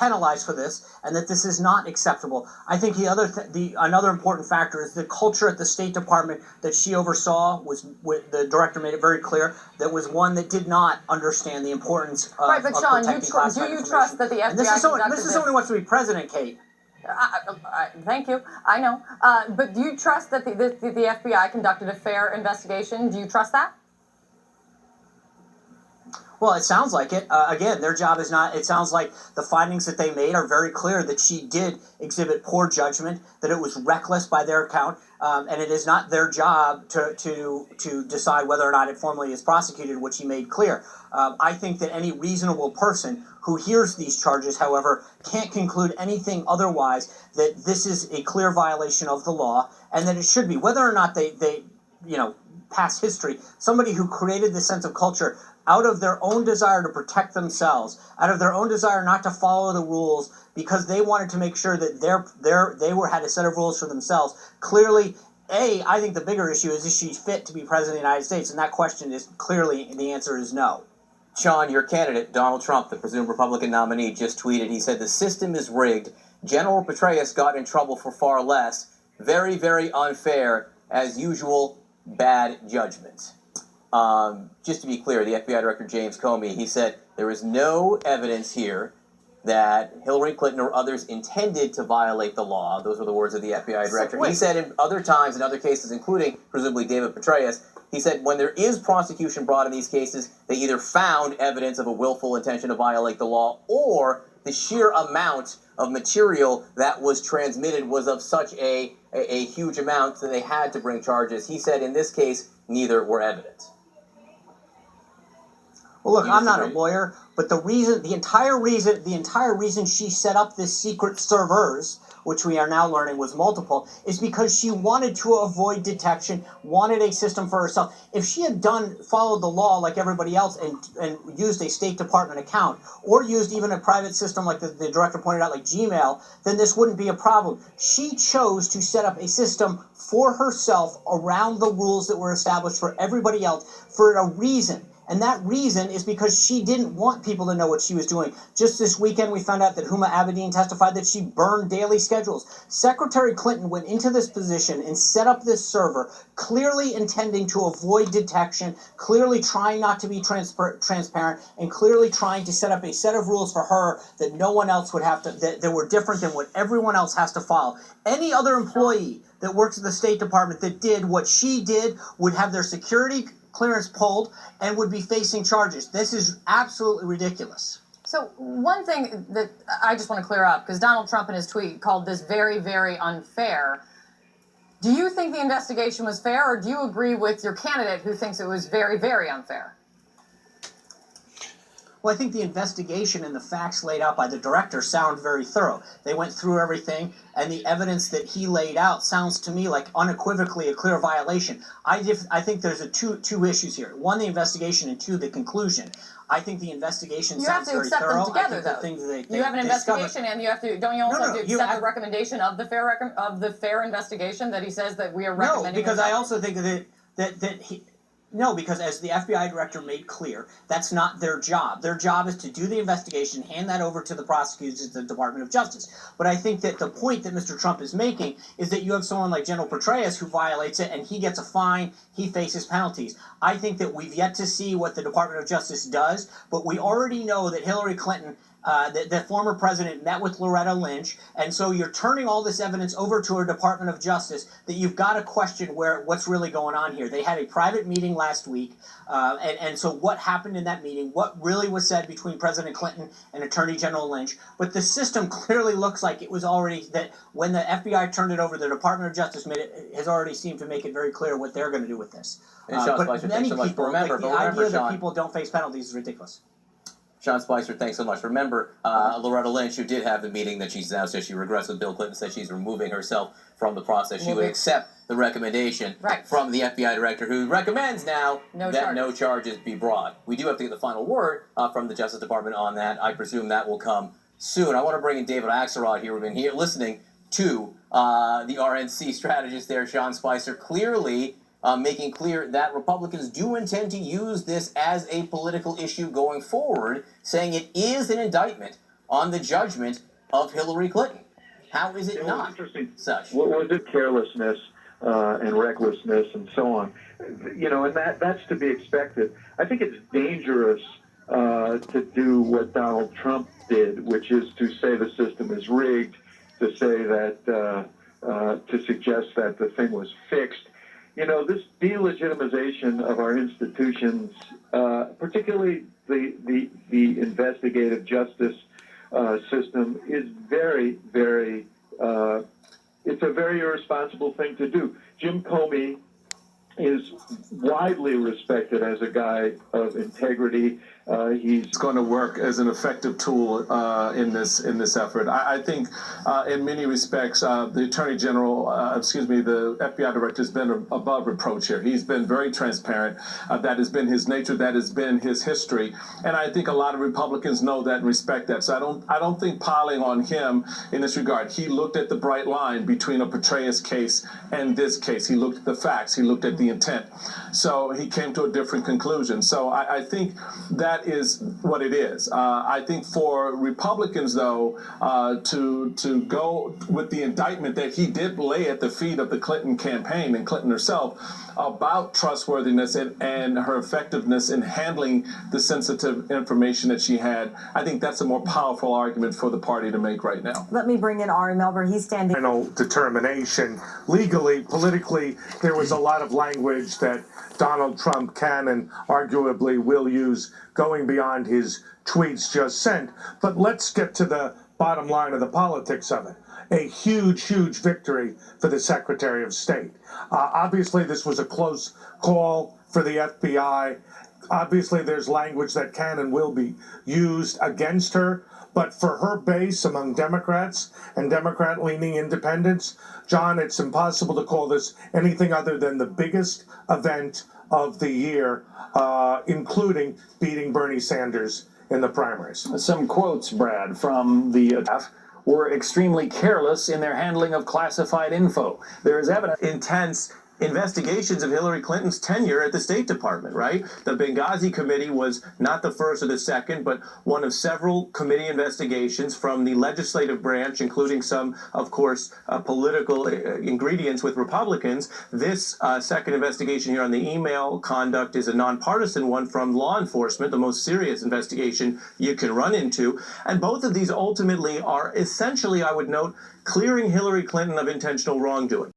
penalized for this, and that this is not acceptable. I think another important factor is the culture at the State Department that she oversaw the director made it very clear that was one that did not understand the importance of right. But Sean, protecting classified do you trust that the FBI? And this is someone who wants to be president, Kate. Thank you. I know. But do you trust that the FBI conducted a fair investigation? Do you trust that? Well, it sounds like it. Again, their job is not. It sounds like the findings that they made are very clear that she did exhibit poor judgment, that it was reckless by their account, and it is not their job to decide whether or not it formally is prosecuted, which he made clear. I think that any reasonable person who hears these charges, however, can't conclude anything otherwise that this is a clear violation of the law, and that it should be, whether or not they past history, somebody who created this sense of culture out of their own desire to protect themselves, out of their own desire not to follow the rules because they wanted to make sure that they had a set of rules for themselves. Clearly, I think the bigger issue is she fit to be president of the United States? And that question is clearly, the answer is no. Sean, your candidate, Donald Trump, the presumed Republican nominee, just tweeted, he said, the system is rigged. General Petraeus got in trouble for far less. Very, very unfair. As usual, bad judgment. Just to be clear, the FBI Director James Comey, he said there is no evidence here that Hillary Clinton or others intended to violate the law. Those were the words of the FBI Director. He said in other times, in other cases, including presumably David Petraeus, he said when there is prosecution brought in these cases, they either found evidence of a willful intention to violate the law or the sheer amount of material that was transmitted was of such a huge amount that they had to bring charges. He said in this case, neither were evident. Well, look, I'm not a lawyer, but the entire reason she set up this secret servers, which we are now learning was multiple, is because she wanted to avoid detection, wanted a system for herself. If she had followed the law like everybody else and used a State Department account, or used even a private system like the director pointed out, like Gmail, then this wouldn't be a problem. She chose to set up a system for herself around the rules that were established for everybody else for a reason. And that reason is because she didn't want people to know what she was doing. Just this weekend, we found out that Huma Abedin testified that she burned daily schedules. Secretary Clinton went into this position and set up this server, clearly intending to avoid detection, clearly trying not to be transparent, and clearly trying to set up a set of rules for her that no one else would have to, that were different than what everyone else has to follow. Any other employee that works at the State Department that did what she did would have their security clearance pulled and would be facing charges. This is absolutely ridiculous. So one thing that I just want to clear up, because Donald Trump in his tweet called this very, very unfair. Do you think the investigation was fair, or do you agree with your candidate who thinks it was very, very unfair? Well, I think the investigation and the facts laid out by the director sound very thorough. They went through everything, and the evidence that he laid out sounds to me like unequivocally a clear violation. I think there's two issues here. One, the investigation, and two, the conclusion. I think the investigation sounds very thorough. You have to accept them together, though. You have an investigation, and you have to. Don't you also have to accept the recommendation of the fair investigation that he says that we are recommending? No, because I also think that he. No, because as the FBI director made clear, that's not their job. Their job is to do the investigation, hand that over to the prosecutors at the Department of Justice. But I think that the point that Mr. Trump is making is that you have someone like General Petraeus who violates it, and he gets a fine, he faces penalties. I think that we've yet to see what the Department of Justice does, but we already know that Hillary Clinton, the former president, met with Loretta Lynch, and so you're turning all this evidence over to a Department of Justice that you've got to question what's really going on here. They had a private meeting last week, and so what happened in that meeting, what really was said between President Clinton and Attorney General Lynch, but the system clearly looks like it was already, that when the FBI turned it over, the Department of Justice has already seemed to make it very clear what they're going to do with this. But many people, remember, the idea that people don't face penalties is ridiculous. Sean Spicer, thanks so much. Remember, Loretta Lynch, who did have the meeting that she's now said she regrets with Bill Clinton, said she's removing herself from the process. She would accept the recommendation from the FBI director, who recommends now that no charges be brought. We do have to get the final word from the Justice Department on that. I presume that will come soon. I want to bring in David Axelrod here. We've been here listening to the RNC strategist there, Sean Spicer, clearly making clear that Republicans do intend to use this as a political issue going forward, saying it is an indictment on the judgment of Hillary Clinton. How is it not interesting. such? What was it? Carelessness and recklessness and so on. And that's to be expected. I think it's dangerous to do what Donald Trump did, which is to say the system is rigged, to say that, to suggest that the thing was fixed. This delegitimization of our institutions, particularly the investigative justice system, is very, very, it's a very irresponsible thing to do. Jim Comey is widely respected as a guy of integrity. He's going to work as an effective tool in this effort. I think in many respects, the Attorney General, the FBI Director has been above reproach here. He's been very transparent. That has been his nature. That has been his history. And I think a lot of Republicans know that and respect that. So I don't think piling on him in this regard. He looked at the bright line between a Petraeus case and this case. He looked at the facts. He looked at the intent. So he came to a different conclusion. So I think that is what it is. I think for Republicans, though, to go with the indictment that he did lay at the feet of the Clinton campaign and Clinton herself about trustworthiness and her effectiveness in handling the sensitive information that she had, I think that's a more powerful argument for the party to make right now. Let me bring in Ari Melber. He's standing. Final determination. Legally, politically, there was a lot of language that Donald Trump can and arguably will use going beyond his tweets just sent. But let's get to the bottom line of the politics of it. A huge, huge victory for the Secretary of State. Obviously, this was a close call for the FBI. Obviously, there's language that can and will be used against her. But for her base among Democrats and Democrat-leaning independents, John, it's impossible to call this anything other than the biggest event of the year, including beating Bernie Sanders in the primaries. Some quotes, Brad, from the staff were extremely careless in their handling of classified info. There is evidence. Intense investigations of Hillary Clinton's tenure at the State Department, right? The Benghazi Committee was not the first or the second, but one of several committee investigations from the legislative branch, including some, of course, political ingredients with Republicans. This second investigation here on the email conduct is a nonpartisan one from law enforcement, the most serious investigation you can run into. And both of these ultimately are essentially, I would note, clearing Hillary Clinton of intentional wrongdoing.